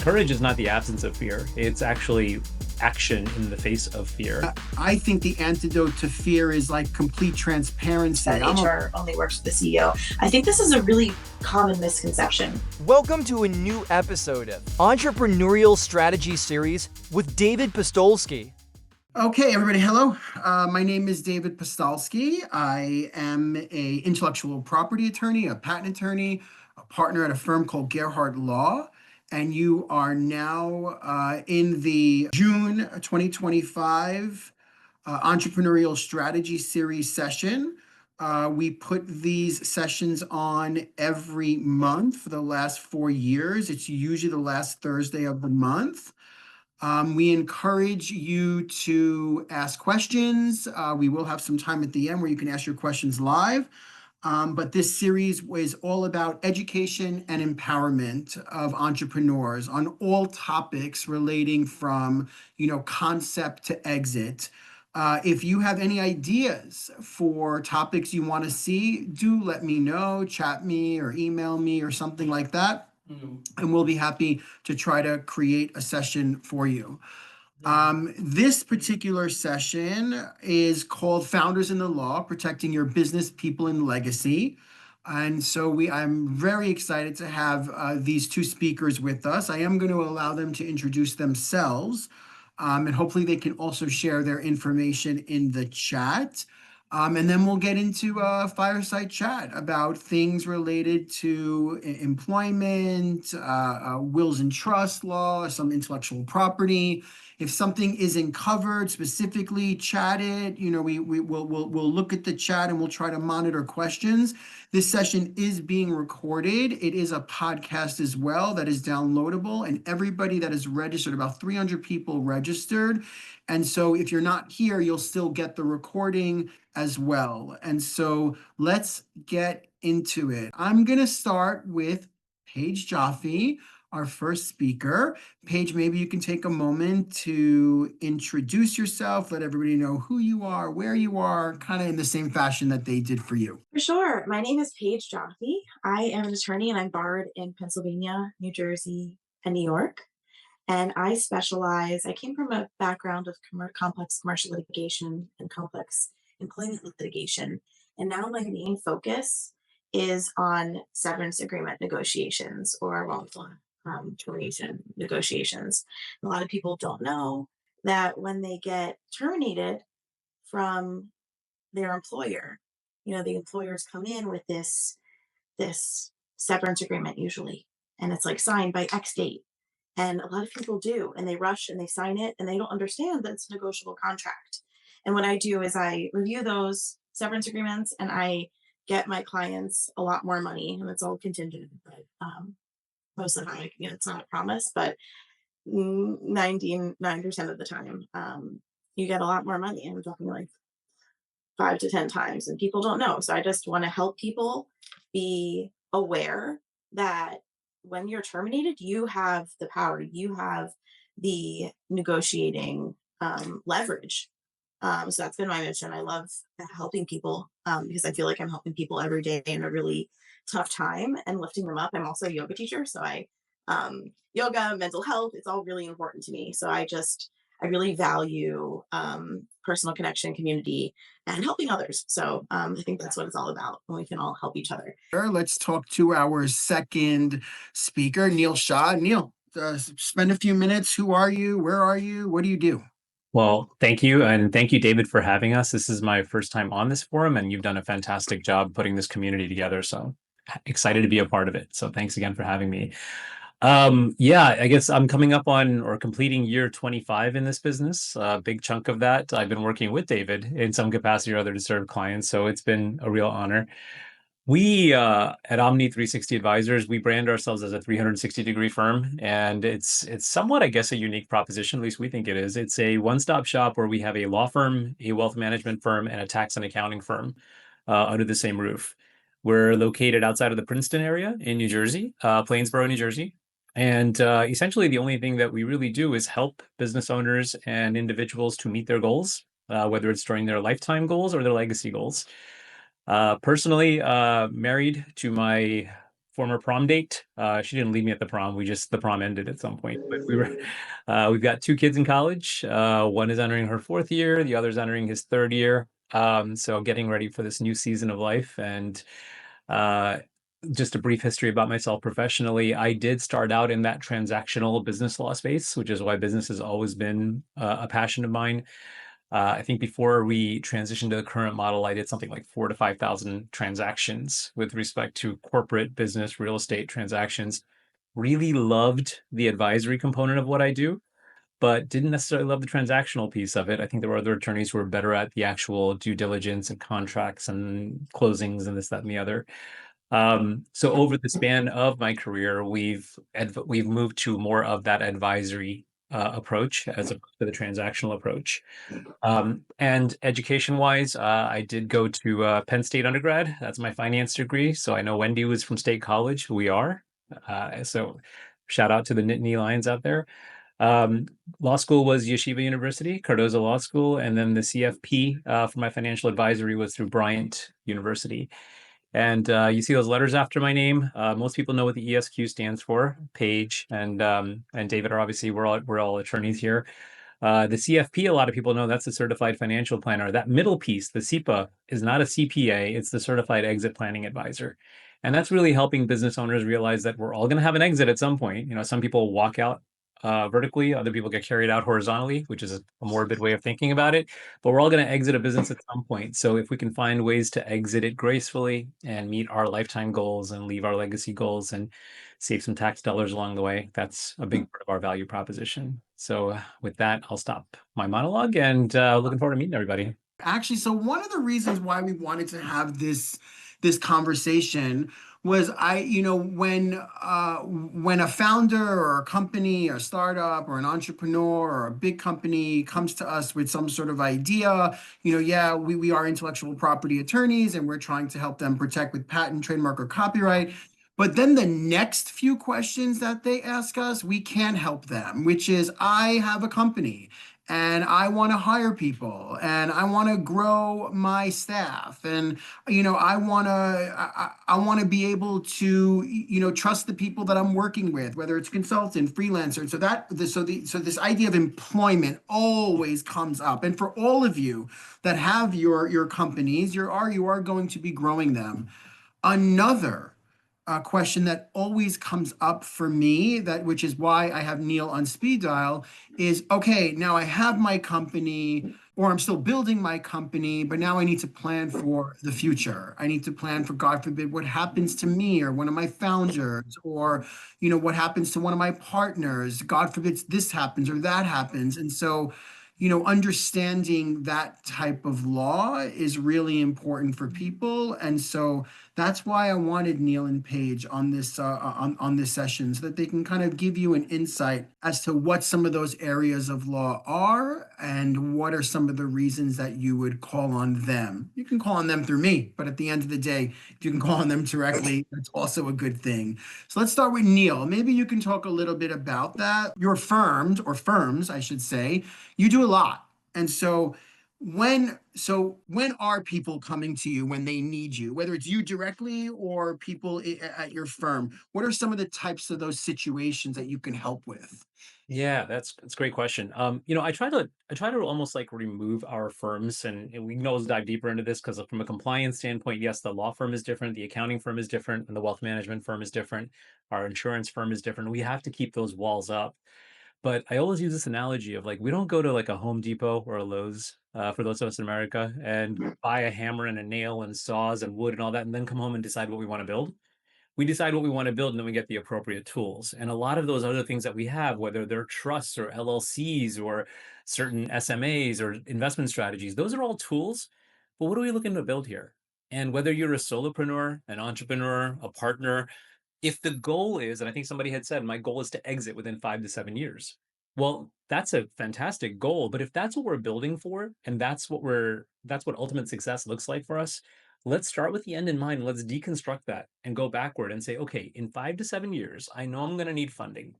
courage is not the absence of fear. It's actually action in the face of fear. I think the antidote to fear is like complete transparency. That HR only works with the CEO. I think this is a really common misconception. Welcome to a new episode of Entrepreneurial Strategy Series with David Postolsky. Okay, everybody, hello. My name is David Postolsky. I am a intellectual property attorney, a patent attorney, a partner at a firm called Gearhart Law. And you are now in the June 2025 Entrepreneurial Strategy Series session. We put these sessions on every month for the last 4 years. It's usually the last Thursday of the month. We encourage you to ask questions. We will have some time at the end where you can ask your questions live. But this series was all about education and empowerment of entrepreneurs on all topics relating from, concept to exit. If you have any ideas for topics you want to see, do let me know, chat me or email me or something like that. And we'll be happy to try to create a session for you. This particular session is called Founders in the Law, Protecting Your Business, People, and Legacy. And so I'm very excited to have these two speakers with us. I am going to allow them to introduce themselves, and hopefully they can also share their information in the chat. And then we'll get into a fireside chat about things related to employment, wills and trust law, some intellectual property. If something isn't covered specifically, chat it. We'll look at the chat and we'll try to monitor questions. This session is being recorded. It is a podcast as well that is downloadable, and everybody that is registered, about 300 people registered. And so if you're not here, you'll still get the recording as well. And so let's get into it. I'm going to start with Paige Joffe, our first speaker. Paige, maybe you can take a moment to introduce yourself, let everybody know who you are, where you are, kind of in the same fashion that they did for you. For sure. My name is Paige Joffe. I am an attorney and I'm barred in Pennsylvania, New Jersey, and New York. And I came from a background of complex commercial litigation and complex employment litigation. And now my main focus is on severance agreement negotiations or wrongful termination negotiations. A lot of people don't know that when they get terminated from their employer, the employers come in with this severance agreement usually, and it's like signed by X date. And a lot of people do, and they rush and they sign it, and they don't understand that it's a negotiable contract. And what I do is I review those severance agreements, and I get my clients a lot more money, and it's all contingent. But most of the time, it's not a promise, but 99% of the time, you get a lot more money. I'm talking like 5 to 10 times, and people don't know. So I just want to help people be aware that when you're terminated, you have the power, you have the negotiating leverage. So that's been my mission. I love helping people because I feel like I'm helping people every day in a really tough time and lifting them up. I'm also a yoga teacher, so yoga, mental health, it's all really important to me. So I really value personal connection, community, and helping others. So I think that's what it's all about, when we can all help each other. Let's talk to our second speaker, Neel Shah. Neel, spend a few minutes. Who are you? Where are you? What do you do? Well, thank you. And thank you, David, for having us. This is my first time on this forum, and you've done a fantastic job putting this community together. So excited to be a part of it. So thanks again for having me. I guess I'm coming up on or completing year 25 in this business. A big chunk of that I've been working with David in some capacity or other to serve clients. So it's been a real honor. We at Omni 360 Advisors, we brand ourselves as a 360-degree firm, and it's somewhat, I guess, a unique proposition. At least we think it is. It's a one-stop shop where we have a law firm, a wealth management firm, and a tax and accounting firm under the same roof. We're located outside of the Princeton area in New Jersey, Plainsboro, New Jersey. And essentially, the only thing that we really do is help business owners and individuals to meet their goals, whether it's during their lifetime goals or their legacy goals. Personally, married to my former prom date. She didn't leave me at the prom. The prom ended at some point, but we've got two kids in college. One is entering her fourth year, the other's entering his third year. So getting ready for this new season of life. And uh, just a brief history about myself professionally. I did start out in that transactional business law space, which is why business has always been a passion of mine. I think before we transitioned to the current model, I did something like 4,000 to 5,000 transactions with respect to corporate business real estate transactions. Really loved the advisory component of what I do, but didn't necessarily love the transactional piece of it. I think there were other attorneys who were better at the actual due diligence and contracts and closings and this, that, and the other. So over the span of my career, we've moved to more of that advisory approach as opposed to the transactional approach. And education-wise, I did go to Penn State undergrad. That's my finance degree. So I know Wendy was from State College. We are. So shout out to the Nittany Lions out there. Um, Law school was Yeshiva University, Cardozo Law School, and then the CFP for my financial advisory was through Bryant University. And you see those letters after my name. Most people know what the ESQ stands for. Paige and David are obviously we're all attorneys here. The CFP, a lot of people know that's the Certified Financial Planner. That middle piece, the CIPA, is not a CPA, it's the Certified Exit Planning Advisor. And that's really helping business owners realize that we're all going to have an exit at some point. You know, some people walk out vertically, other people get carried out horizontally, which is a morbid way of thinking about it. But we're all going to exit a business at some point. So if we can find ways to exit it gracefully and meet our lifetime goals and leave our legacy goals and save some tax dollars along the way, that's a big part of our value proposition. So with that, I'll stop my monologue and looking forward to meeting everybody. Actually, so one of the reasons why we wanted to have this conversation was when a founder or a company or startup or an entrepreneur or a big company comes to us with some sort of idea, yeah, we are intellectual property attorneys and we're trying to help them protect with patent, trademark, or copyright. But then the next few questions that they ask us, we can help them, which is, I have a company and I want to hire people and I want to grow my staff and I want to be able to trust the people that I'm working with, whether it's consultant, freelancer. So this idea of employment always comes up. And for all of you that have your companies, you are going to be growing them. Another question that always comes up for me, which is why I have Neel on speed dial, is okay, now I have my company, or I'm still building my company, but now I need to plan for the future. I need to plan for, God forbid, what happens to me or one of my founders, or what happens to one of my partners. God forbid this happens or that happens. And so understanding that type of law is really important for people. And so that's why I wanted Neel and Paige on this session, so that they can kind of give you an insight as to what some of those areas of law are and what are some of the reasons that you would call on them. You can call on them through me, but at the end of the day, if you can call on them directly, that's also a good thing. So let's start with Neel. Maybe you can talk a little bit about that. Your firms, I should say, you do a lot. And so when are people coming to you when they need you, whether it's you directly or people at your firm? What are some of the types of those situations that you can help with? Yeah, that's a great question. I try to almost like remove our firms, and we can always dive deeper into this because from a compliance standpoint, yes, the law firm is different, the accounting firm is different, and the wealth management firm is different. Our insurance firm is different. We have to keep those walls up. But I always use this analogy of like we don't go to like a Home Depot or a Lowe's for those of us in America and buy a hammer and a nail and saws and wood and all that, and then come home and decide what we want to build. We decide what we want to build and then we get the appropriate tools. And a lot of those other things that we have, whether they're trusts or LLCs or certain SMAs or investment strategies, those are all tools. But what are we looking to build here? And whether you're a solopreneur, an entrepreneur, a partner, if the goal is, and I think somebody had said, my goal is to exit within 5 to 7 years. Well, that's a fantastic goal. But if that's what we're building for, and that's what ultimate success looks like for us, let's start with the end in mind. Let's deconstruct that and go backward and say, okay, in 5 to 7 years, I know I'm going to need funding.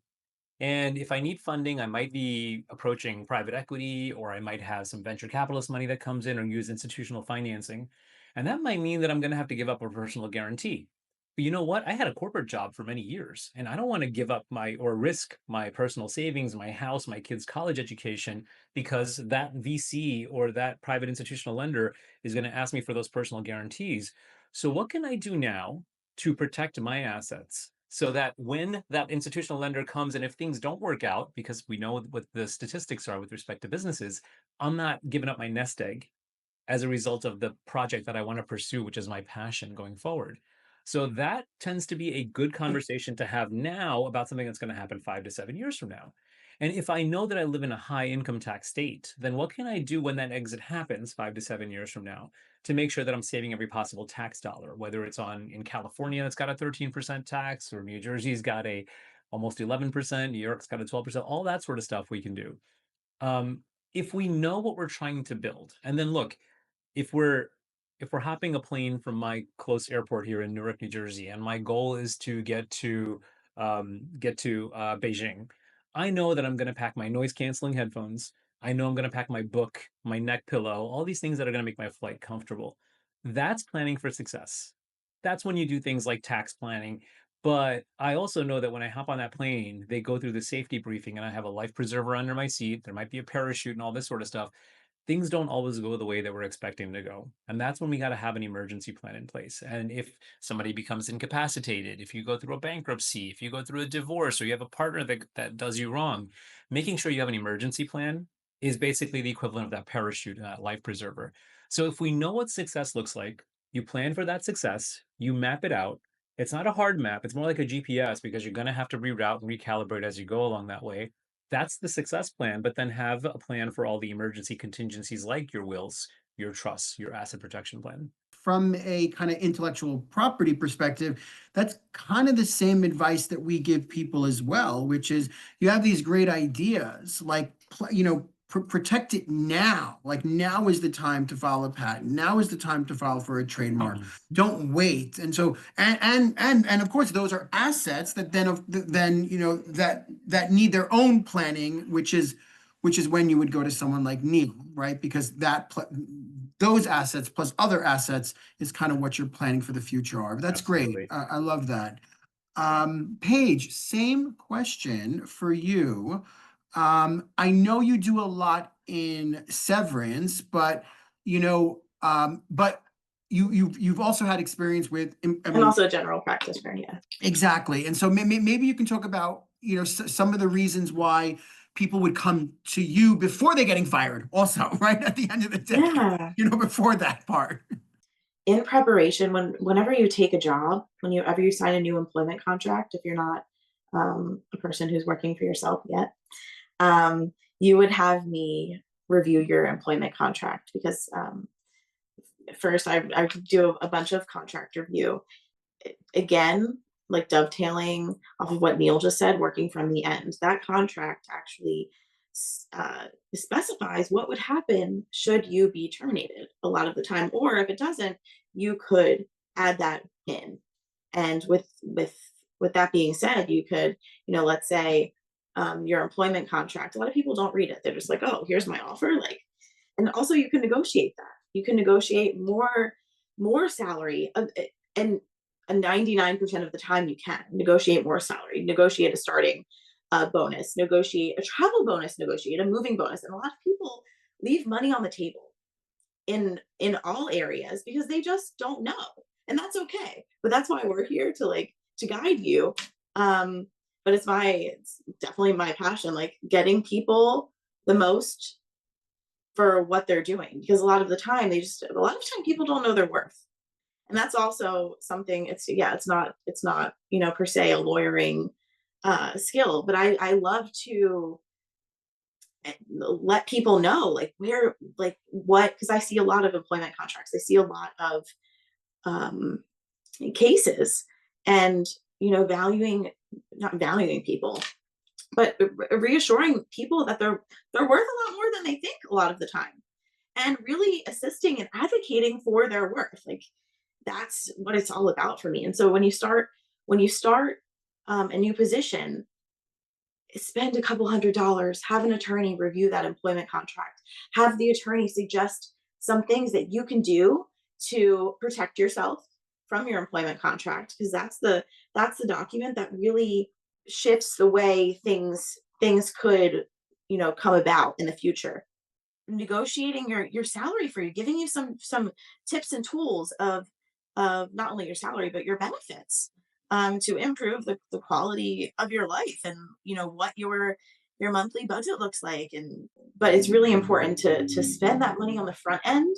And if I need funding, I might be approaching private equity, or I might have some venture capitalist money that comes in or use institutional financing. And that might mean that I'm going to have to give up a personal guarantee. But you know what? I had a corporate job for many years, and I don't want to give up my or risk my personal savings, my house, my kids' college education because that VC or that private institutional lender is going to ask me for those personal guarantees. So, what can I do now to protect my assets so that when that institutional lender comes and if things don't work out, because we know what the statistics are with respect to businesses, I'm not giving up my nest egg as a result of the project that I want to pursue, which is my passion going forward. So that tends to be a good conversation to have now about something that's going to happen 5 to 7 years from now. And if I know that I live in a high income tax state, then what can I do when that exit happens 5 to 7 years from now to make sure that I'm saving every possible tax dollar, whether it's on in California that's got a 13% tax, or New Jersey's got a almost 11%, New York's got a 12%, all that sort of stuff we can do. Um, if we know what we're trying to build, and then look, if we're if we're hopping a plane from my close airport here in Newark, New Jersey, and my goal is to get to Beijing, I know that I'm going to pack my noise canceling headphones. I know I'm going to pack my book, my neck pillow, all these things that are going to make my flight comfortable. That's planning for success. That's when you do things like tax planning. But I also know that when I hop on that plane, they go through the safety briefing and I have a life preserver under my seat. There might be a parachute and all this sort of stuff. Things don't always go the way that we're expecting to go. And that's when we got to have an emergency plan in place. And if somebody becomes incapacitated, if you go through a bankruptcy, if you go through a divorce, or you have a partner that does you wrong, making sure you have an emergency plan is basically the equivalent of that parachute, life preserver. So if we know what success looks like, you plan for that success, you map it out. It's not a hard map, it's more like a GPS because you're going to have to reroute and recalibrate as you go along that way. That's the success plan, but then have a plan for all the emergency contingencies like your wills, your trusts, your asset protection plan. From a kind of intellectual property perspective, that's kind of the same advice that we give people as well, which is you have these great ideas, like, protect it now. Like now is the time to file a patent. Now is the time to file for a trademark. Don't wait. And so, and of course, those are assets that then, that need their own planning, which is when you would go to someone like Neel, right? Because those assets plus other assets is kind of what you're planning for the future are. But that's Absolutely. great. I love that. Paige, same question for you. I know you do a lot in severance, but you've also had experience with, I And mean, also a general practitioner, yeah. exactly. And so maybe you can talk about, some of the reasons why people would come to you before they're getting fired also, right? At the end of the day, Yeah. before that part. In preparation, whenever you take a job, whenever you sign a new employment contract, if you're not a person who's working for yourself yet, you would have me review your employment contract because first I do a bunch of contract review. Again, like dovetailing off of what Neel just said, working from the end. That contract actually specifies what would happen should you be terminated a lot of the time, or if it doesn't, you could add that in. And with that being said, you could, let's say your employment contract. A lot of people don't read it. They're just like, oh, here's my offer. Like, and also you can negotiate that. You can negotiate more salary, and 99% of the time you can negotiate more salary, negotiate a starting bonus, negotiate a travel bonus, negotiate a moving bonus. And a lot of people leave money on the table in all areas because they just don't know. And that's okay. But that's why we're here to guide you. But it's definitely my passion, like getting people the most for what they're doing, because a lot of time people don't know their worth. And that's also something. It's not per se a lawyering skill, but I love to let people know what, because I see a lot of employment contracts, I see a lot of cases, and not valuing people, but reassuring people that they're worth a lot more than they think a lot of the time, and really assisting and advocating for their worth. Like that's what it's all about for me. And so when you start a new position, spend a couple $100, have an attorney review that employment contract, have the attorney suggest some things that you can do to protect yourself from your employment contract, because that's the document that really shifts the way things could, come about in the future. Negotiating your salary for you, giving you some tips and tools of not only your salary but your benefits, to improve the quality of your life, and what your monthly budget looks like. And but it's really important to spend that money on the front end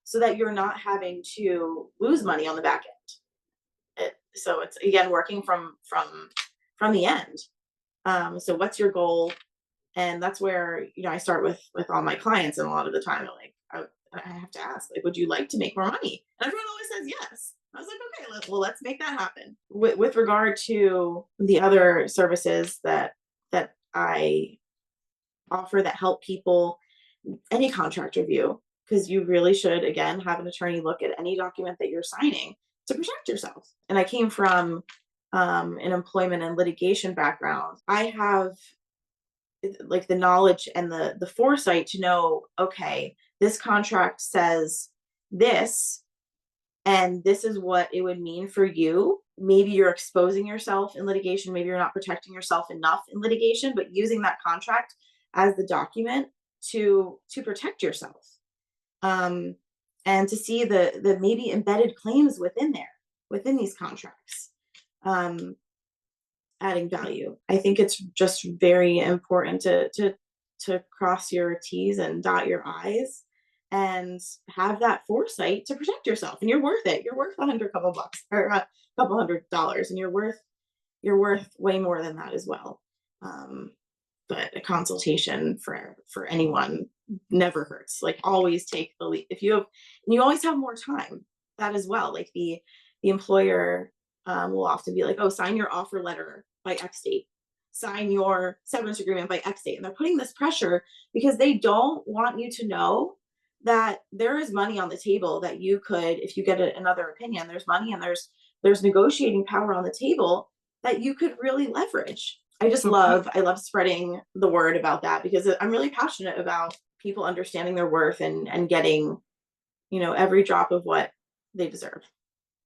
so that you're not having to lose money on the back end. So it's again working from the end. So what's your goal? And that's where I start with all my clients, and a lot of the time I have to ask, like, would you like to make more money? And everyone always says yes. I was like, okay, let's make that happen. With regard to the other services that I offer that help people, any contract review, because you really should again have an attorney look at any document that you're signing to protect yourself. And I came from an employment and litigation background. I have like the knowledge and the foresight to know, okay, this contract says this, and this is what it would mean for you. Maybe you're exposing yourself in litigation, maybe you're not protecting yourself enough in litigation, but using that contract as the document to protect yourself, um, and to see the maybe embedded claims within these contracts, um, adding value. I think it's just very important to cross your T's and dot your I's and have that foresight to protect yourself. And you're worth it. You're worth couple bucks or a couple $100, and you're worth way more than that as well. Um, but a consultation for anyone never hurts. Like, always take the lead. If you have, and you always have more time. That as well. Like the employer, will often be like, oh, sign your offer letter by X date, sign your severance agreement by X date. And they're putting this pressure because they don't want you to know that there is money on the table that you could, if you get another opinion, there's money, and there's negotiating power on the table that you could really leverage. So I love spreading the word about that, because I'm really passionate about people understanding their worth and getting, every drop of what they deserve.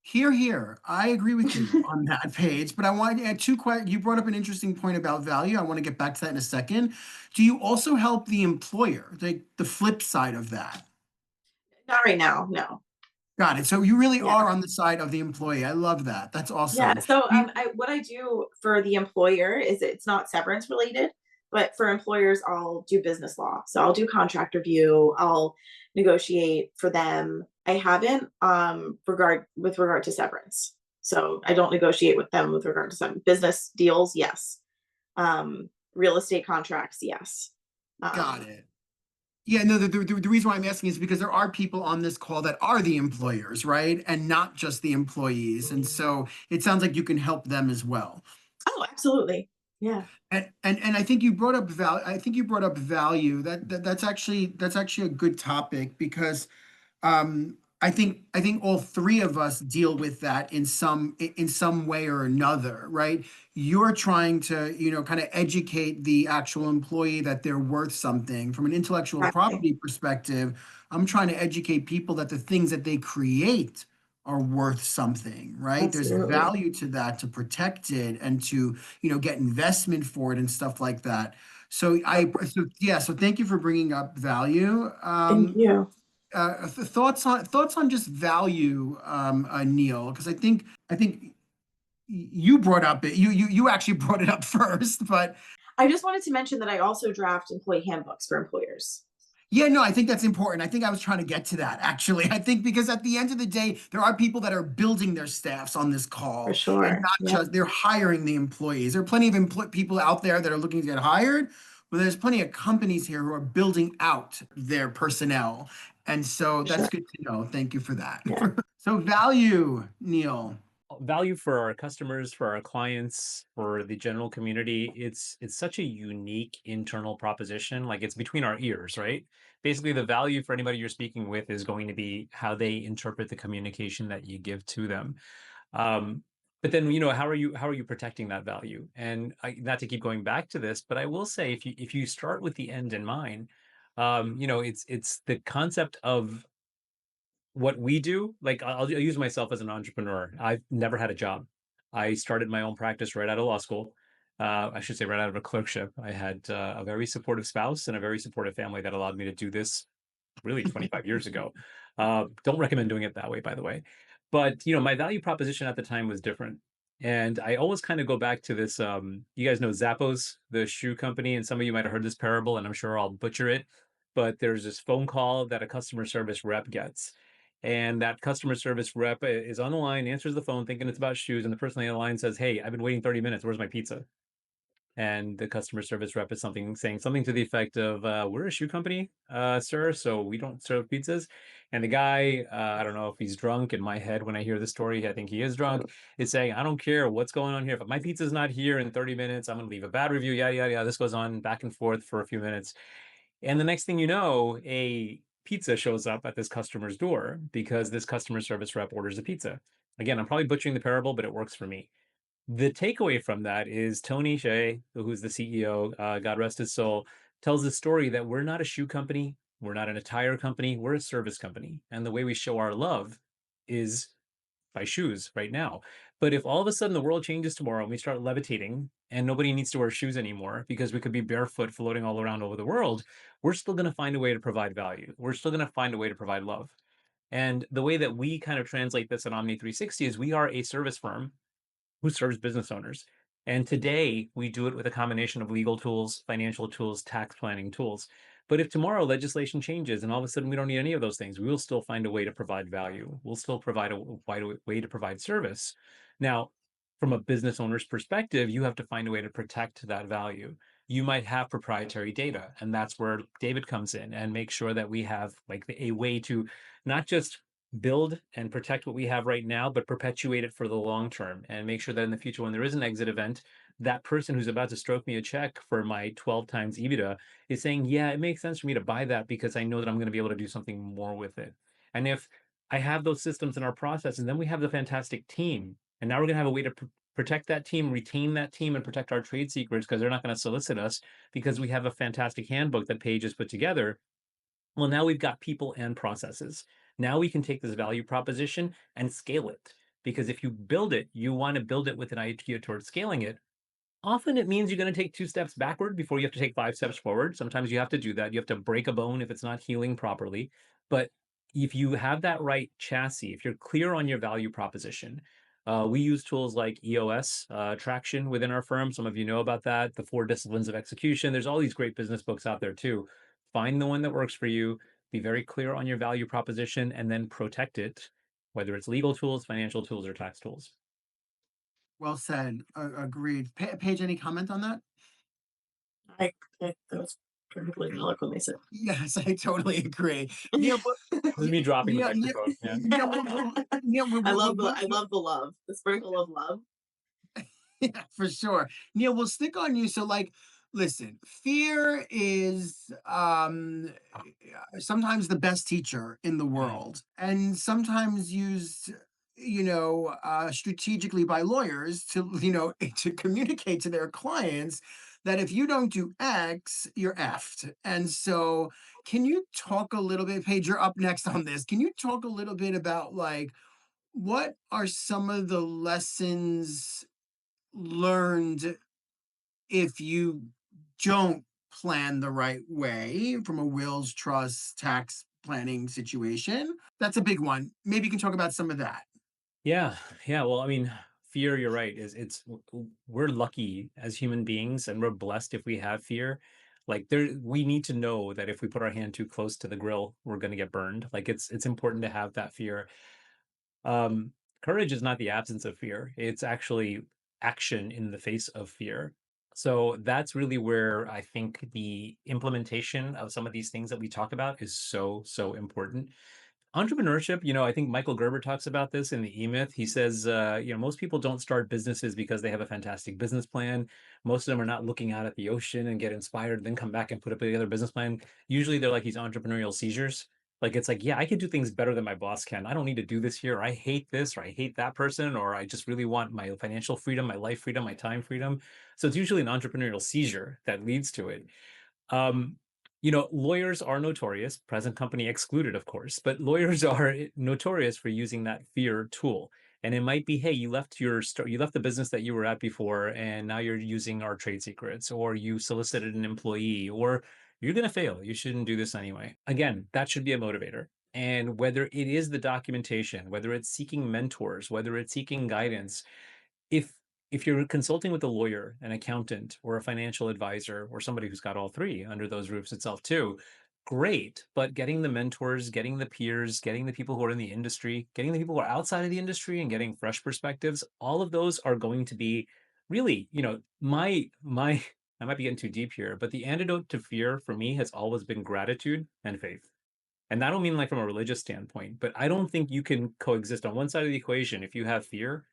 here, here. I agree with you on that page, but I want to add two questions. You brought up an interesting point about value. I want to get back to that in a second. Do you also help the employer, the flip side of that? Not right now, no. Got it. So you really Yeah. are on the side of the employee. I love that. That's Yeah. awesome. So You- what I do for the employer is, it's not severance related, but for employers, I'll do business law. So I'll do contract review, I'll negotiate for them. I haven't with regard to severance. So I don't negotiate with them with regard to some business deals, yes. Real estate contracts, yes. Got Um, it. Yeah, no, the reason why I'm asking is because there are people on this call that are the employers, right? And not just the employees. And so it sounds like you can help them as well. oh, absolutely. Yeah. And I think you brought up I think you brought up value. That's actually a good topic because I think all three of us deal with that in some way or another, right? You're trying to, kind of educate the actual employee that they're worth something. From an intellectual Exactly. property perspective, I'm trying to educate people that the things that they create are worth something, right? There's Absolutely. value to that, to protect it and to, get investment for it and stuff like that. So thank you for bringing up value. Thank you. Thoughts on just value, Neil, because I think you brought up it. You actually brought it up first, but I just wanted to mention that I also draft employee handbooks for employers. yeah, no, I think that's important. I think I was trying to get to that actually. I think because at the end of the day, there are people that are building their staffs on this For call, and sure. not Yep. just they're hiring the employees. There are plenty of people out there that are looking to get hired, but there's plenty of companies here who are building out their personnel, and so For that's sure. good to know. Thank you for that. Yeah. So value, Neil. Value for our customers, for our clients, for the general community. It's such a unique internal proposition. Like, it's between our ears, right? Basically, the value for anybody you're speaking with is going to be how they interpret the communication that you give to them. Um, but then, how are you protecting that value? And not to keep going back to this, but I will say, if you start with the end in mind, it's the concept of what we do, like I'll use myself as an entrepreneur. I've never had a job. I started my own practice right out of law school. I should say right out of a clerkship. I had a very supportive spouse and a very supportive family that allowed me to do this really 25 years ago. Don't recommend doing it that way, by the way. But my value proposition at the time was different. And I always kind of go back to this. You guys know Zappos, the shoe company, and some of you might have heard this parable, and I'm sure I'll butcher it. But there's this phone call that a customer service rep gets. And that customer service rep is on the line, answers the phone thinking it's about shoes. And the person on the line says, "Hey, I've been waiting 30 minutes. Where's my pizza?" And the customer service rep is saying something to the effect of, "We're a shoe company, sir, so we don't serve pizzas." And the guy, I don't know if he's drunk. In my head, when I hear the story, I think he is drunk. Is saying, "I don't care what's going on here. If my pizza's not here in 30 minutes, I'm going to leave a bad review." Yada yada yada. This goes on back and forth for a few minutes, and the next thing you know, a pizza shows up at this customer's door because this customer service rep orders a pizza. Again, I'm probably butchering the parable, but it works for me. The takeaway from that is Tony Hsieh, who's the CEO, God rest his soul, tells the story that we're not a shoe company, we're not an attire company, we're a service company. And the way we show our love is by shoes right now. But if all of a sudden the world changes tomorrow and we start levitating and nobody needs to wear shoes anymore because we could be barefoot floating all around over the world, we're still going to find a way to provide value. We're still going to find a way to provide love. And the way that we kind of translate this at Omni 360 is we are a service firm who serves business owners. And today we do it with a combination of legal tools, financial tools, tax planning tools. But if tomorrow legislation changes and all of a sudden we don't need any of those things, we will still find a way to provide value. We'll still provide a way to provide service. Now, from a business owner's perspective, you have to find a way to protect that value. You might have proprietary data, and that's where David comes in and make sure that we have like a way to not just build and protect what we have right now, but perpetuate it for the long term and make sure that in the future, when there is an exit event, that person who's about to stroke me a check for my 12 times EBITDA is saying, "Yeah, it makes sense for me to buy that because I know that I'm going to be able to do something more with it." And if I have those systems in our process, and then we have the fantastic team, and now we're going to have a way to protect that team, retain that team, and protect our trade secrets because they're not going to solicit us because we have a fantastic handbook that Paige has put together. Well, now we've got people and processes. Now we can take this value proposition and scale it. Because if you build it, you want to build it with an idea towards scaling it. Often it means you're going to take 2 steps backward before you have to take 5 steps forward. Sometimes you have to do that. You have to break a bone if it's not healing properly. But if you have that right chassis, if you're clear on your value proposition, we use tools like EOS traction within our firm. Some of you know about that, the 4 disciplines of execution. There's all these great business books out there too. Find the one that works for you, be very clear on your value proposition, and then protect it, whether it's legal tools, financial tools, or tax tools. Well said. Agreed. Paige, any comment on that? That was perfectly eloquently said. Yes, I totally agree. Neel, This is me dropping the Neel, microphone. Yeah. I love the love, the sprinkle of love. Yeah, for sure. Neel, we'll stick on you. So, like, listen, fear is sometimes the best teacher in the world, and sometimes used, strategically by lawyers to, to communicate to their clients that if you don't do X, you're effed. And so, can you talk a little bit, Paige? You're up next on this. Can you talk a little bit about like what are some of the lessons learned if you don't plan the right way from a wills, trust, tax planning situation? That's a big one. Maybe you can talk about some of that. Yeah, yeah. Well, I mean, fear, you're right, is we're lucky as human beings and we're blessed if we have fear. Like we need to know that if we put our hand too close to the grill, we're going to get burned. Like it's important to have that fear. Um, Courage is not the absence of fear. It's actually action in the face of fear. So that's really where I think the implementation of some of these things that we talk about is so, so important. Entrepreneurship, I think Michael Gerber talks about this in the E-Myth. He says, most people don't start businesses because they have a fantastic business plan. Most of them are not looking out at the ocean and get inspired, then come back and put up another business plan. Usually they're like these entrepreneurial seizures. Like it's like, yeah, I could do things better than my boss can. I don't need to do this here. Or I hate this, or I hate that person, or I just really want my financial freedom, my life freedom, my time freedom. So it's usually an entrepreneurial seizure that leads to it. Um, Lawyers are notorious, present company excluded, of course, but lawyers are notorious for using that fear tool. And it might be, hey, you left the business that you were at before, and now you're using our trade secrets, or you solicited an employee, or you're going to fail. You shouldn't do this anyway. Again, that should be a motivator. And whether it is the documentation, whether it's seeking mentors, whether it's seeking guidance, if if you're consulting with a lawyer, an accountant, or a financial advisor, or somebody who's got all three under those roofs itself too, great. But getting the mentors, getting the peers, getting the people who are in the industry, getting the people who are outside of the industry and getting fresh perspectives, all of those are going to be really, my I might be getting too deep here, but the antidote to fear for me has always been gratitude and faith. And I don't mean like from a religious standpoint, but I don't think you can coexist on one side of the equation if you have fear.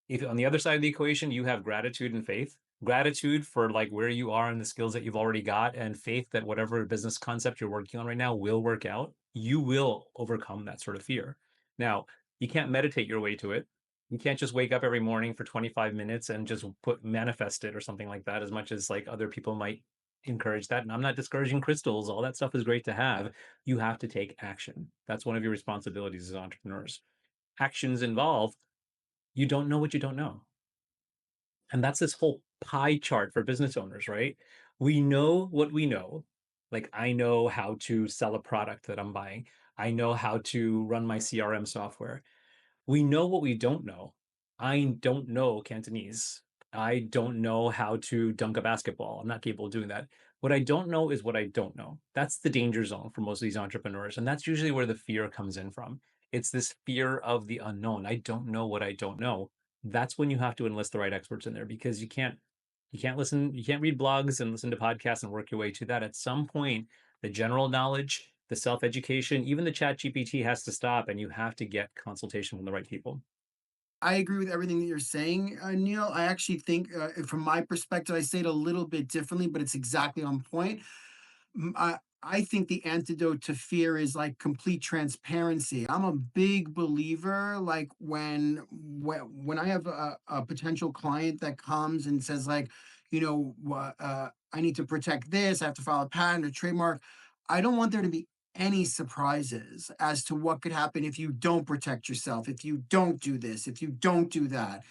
If on the other side of the equation you have gratitude and faith, gratitude for like where you are and the skills that you've already got, and faith that whatever business concept you're working on right now will work out, you will overcome that sort of fear. Now, you can't meditate your way to it. You can't just wake up every morning for 25 minutes and just put manifest it or something like that, as much as like other people might encourage that. And I'm not discouraging crystals. All that stuff is great to have. You have to take action. That's one of your responsibilities as entrepreneurs. Actions involve you don't know what you don't know. And that's this whole pie chart for business owners, right? We know what we know. Like, I know how to sell a product that I'm buying, I know how to run my CRM software. We know what we don't know. I don't know Cantonese. I don't know how to dunk a basketball. I'm not capable of doing that. What I don't know is what I don't know. That's the danger zone for most of these entrepreneurs. And that's usually where the fear comes in from. It's this fear of the unknown. I don't know what I don't know. That's when you have to enlist the right experts in there, because you can't read blogs and listen to podcasts and work your way to that. At some point, the general knowledge, the self-education, even the chat GPT has to stop, and you have to get consultation from the right people. I agree with everything that you're saying, Neil. I actually think, from my perspective, I say it a little bit differently, but it's exactly on point. I think the antidote to fear is like complete transparency. I'm a big believer, like when I have a potential client that comes and says like, I need to protect this, I have to file a patent or trademark. I don't want there to be any surprises as to what could happen if you don't protect yourself, if you don't do this, if you don't do that,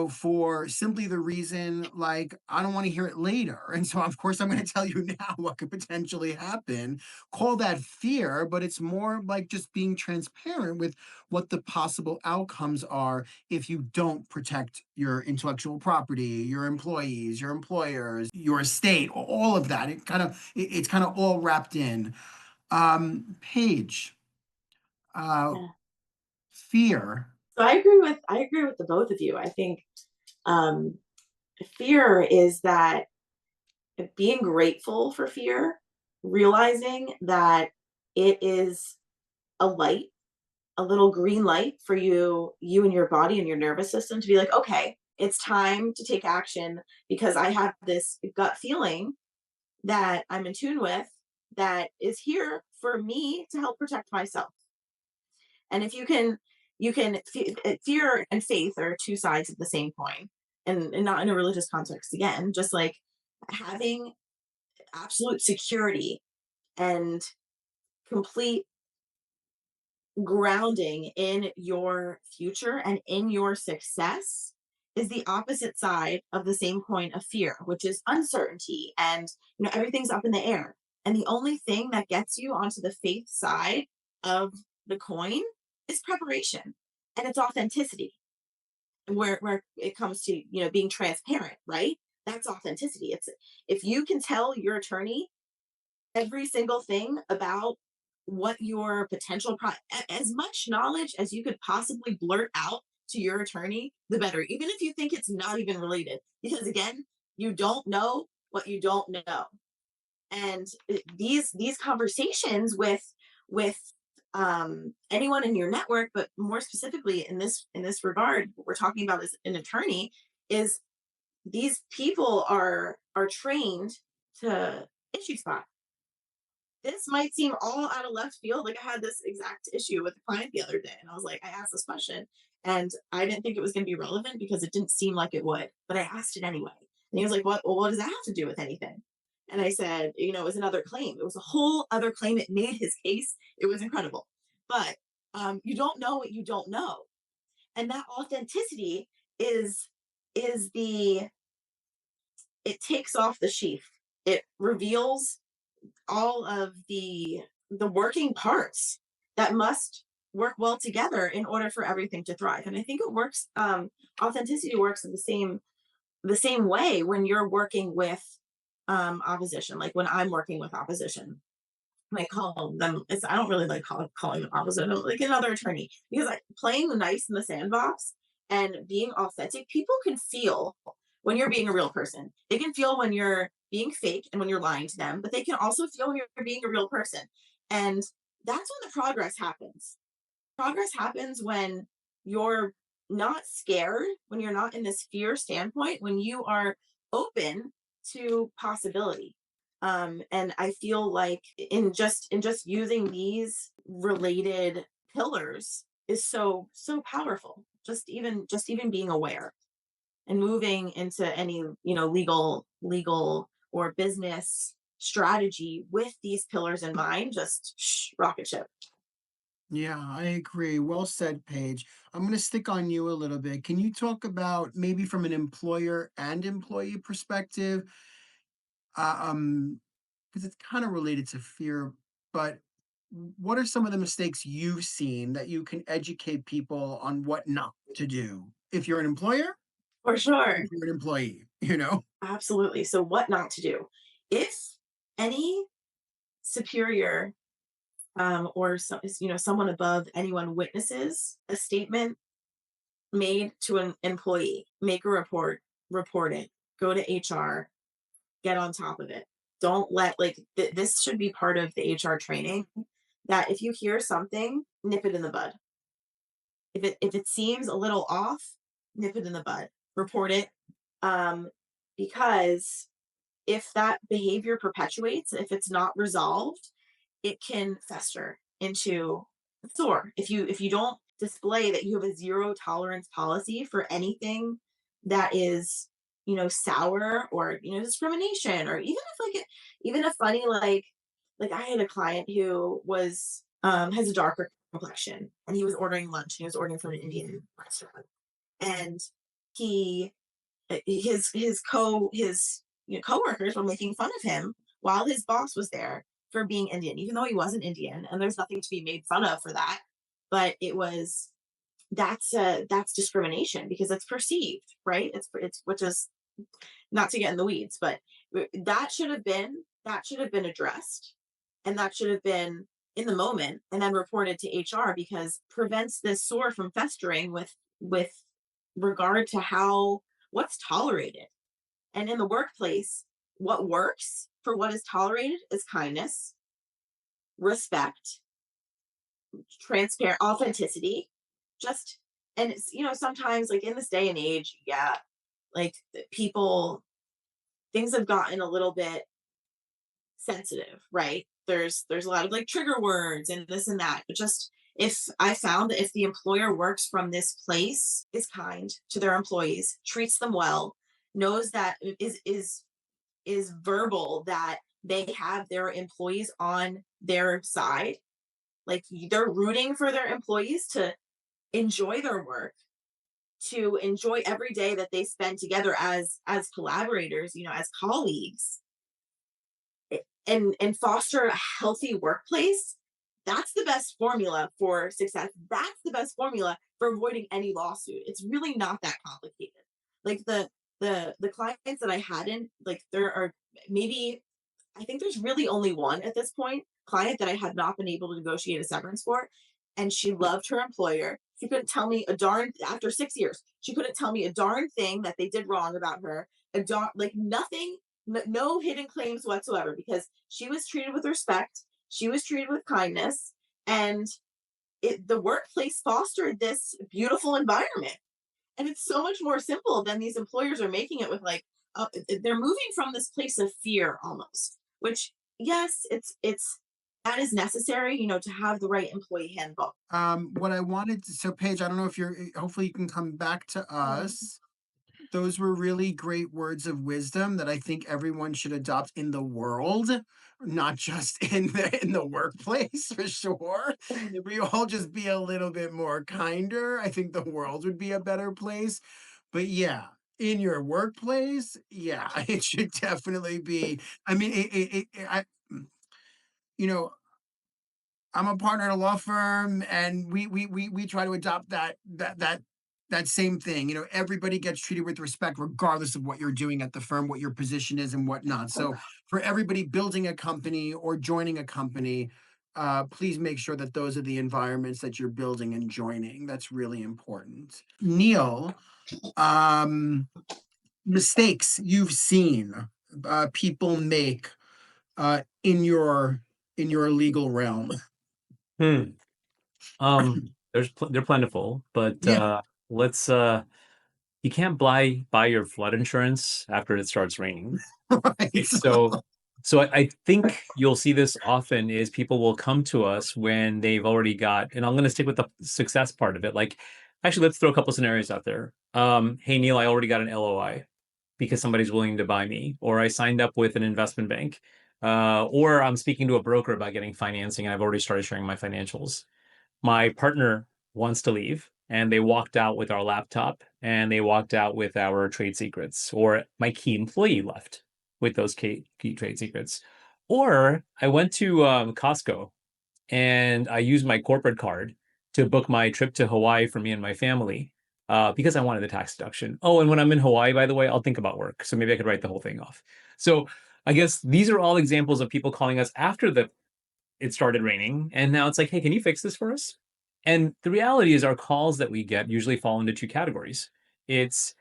for simply the reason, like, I don't want to hear it later. And so, of course, I'm going to tell you now what could potentially happen. Call that fear, but it's more like just being transparent with what the possible outcomes are if you don't protect your intellectual property, your employees, your employers, your estate, all of that. It's kind of all wrapped in. Paige, uh, Yeah. fear. So I agree with the both of you. I think um, fear is that being grateful for fear, realizing that it is a light, a little green light for you and your body and your nervous system to be like, okay, it's time to take action because I have this gut feeling that I'm in tune with that is here for me to help protect myself. And if fear and faith are two sides of the same coin, and not in a religious context again, just like having absolute security and complete grounding in your future and in your success is the opposite side of the same coin of fear, which is uncertainty and everything's up in the air. And the only thing that gets you onto the faith side of the coin is preparation and it's authenticity. Where it comes to being transparent, right? That's authenticity. It's if you can tell your attorney every single thing about what your potential as much knowledge as you could possibly blurt out to your attorney, the better, even if you think it's not even related, because again, you don't know what you don't know. And these conversations with anyone in your network, but more specifically in this regard, what we're talking about as an attorney is these people are trained to issue spot. This might seem all out of left field. Like I had this exact issue with a client the other day, and I was like, I asked this question, and I didn't think it was going to be relevant because it didn't seem like it would, but I asked it anyway. And he was like, "What? Well, what does that have to do with anything?" And I said, it was another claim. It was a whole other claim. It made his case. It was incredible. But you don't know what you don't know. And that authenticity is the it takes off the sheath. It reveals all of the working parts that must work well together in order for everything to thrive. And I think it works. Authenticity works in the same way when you're working with opposition. Like when I'm working with opposition, I call them. I don't really like calling them opposition. Like another attorney, because like playing nice in the sandbox and being authentic, people can feel when you're being a real person. They can feel when you're being fake and when you're lying to them, but they can also feel when you're being a real person. And that's when the progress happens. Progress happens when you're not scared, when you're not in this fear standpoint, when you are open to possibility. And I feel like in just using these related pillars is so powerful. Just even being aware and moving into any legal or business strategy with these pillars in mind, just rocket ship. Yeah, I agree. Well said, Paige. I'm going to stick on you a little bit. Can you talk about maybe from an employer and employee perspective? Because it's kind of related to fear, but what are some of the mistakes you've seen that you can educate people on what not to do if you're an employer, For sure. if you're an employee? Absolutely. So what not to do. If any superior or someone above anyone witnesses a statement made to an employee, make a report it, go to HR, get on top of it. Don't let this should be part of the HR training, that if you hear something, nip it in the bud. If it seems a little off, nip it in the bud. Report it. Because if that behavior perpetuates, if it's not resolved, it can fester into sore. If you don't display that you have a zero tolerance policy for anything that is sour or discrimination, or even a funny like I had a client who was has a darker complexion, and he was ordering lunch. He was ordering from an Indian restaurant, and he his coworkers were making fun of him while his boss was there for being Indian, even though he wasn't Indian, and there's nothing to be made fun of for that. But that's discrimination because it's perceived, right? It's which is not to get in the weeds, but that should have been addressed, and that should have been in the moment and then reported to HR, because prevents this sore from festering with regard to what's tolerated. And in the workplace, what works for what is tolerated is kindness, respect, transparent authenticity. And it's, sometimes like in this day and age, yeah, like people, things have gotten a little bit sensitive, right? There's a lot of like trigger words and this and that, but just if I found that if the employer works from this place, is kind to their employees, treats them well, knows that is verbal, that they have their employees on their side, like they're rooting for their employees to enjoy their work, to enjoy every day that they spend together as collaborators, as colleagues, and foster a healthy workplace. That's the best formula for success. That's the best formula for avoiding any lawsuit. It's really not that complicated. Like the clients that I had in, like there are maybe, I think there's really only one at this point client that I had not been able to negotiate a severance for. And she loved her employer. She couldn't tell me after 6 years, she couldn't tell me a darn thing that they did wrong about her. Like nothing, no hidden claims whatsoever, because she was treated with respect. She was treated with kindness, and the workplace fostered this beautiful environment. And it's so much more simple than these employers are making it with they're moving from this place of fear almost, which yes, it's that is necessary, to have the right employee handbook. What I wanted to, so Paige, I don't know if hopefully you can come back to us. Those were really great words of wisdom that I think everyone should adopt in the world, not just in the workplace, for sure. If we all just be a little bit more kinder, I think the world would be a better place. But yeah, in your workplace, yeah, it should definitely be. I mean, you know, I'm a partner at a law firm, and we try to adopt that same thing. You know, everybody gets treated with respect, regardless of what you're doing at the firm, what your position is, and whatnot. So, for everybody building a company or joining a company, please make sure that those are the environments that you're building and joining. That's really important. Neil, um, mistakes you've seen people make in your legal realm. Hmm. They're plentiful, but Yeah. let's you can't buy your flood insurance after it starts raining. Right. Right? So I think you'll see this often is people will come to us when they've already got, and I'm going to stick with the success part of it. Like, actually, let's throw a couple scenarios out there. Hey Neil, I already got an LOI because somebody's willing to buy me, or I signed up with an investment bank, or I'm speaking to a broker about getting financing, and I've already started sharing my financials. My partner wants to leave, and they walked out with our laptop, and they walked out with our trade secrets, or my key employee left with those key trade secrets. Or I went to Costco and I used my corporate card to book my trip to Hawaii for me and my family because I wanted the tax deduction. Oh, and when I'm in Hawaii, by the way, I'll think about work. So maybe I could write the whole thing off. So I guess these are all examples of people calling us after it started raining, and now it's like, hey, can you fix this for us? And the reality is, our calls that we get usually fall into two categories. It's,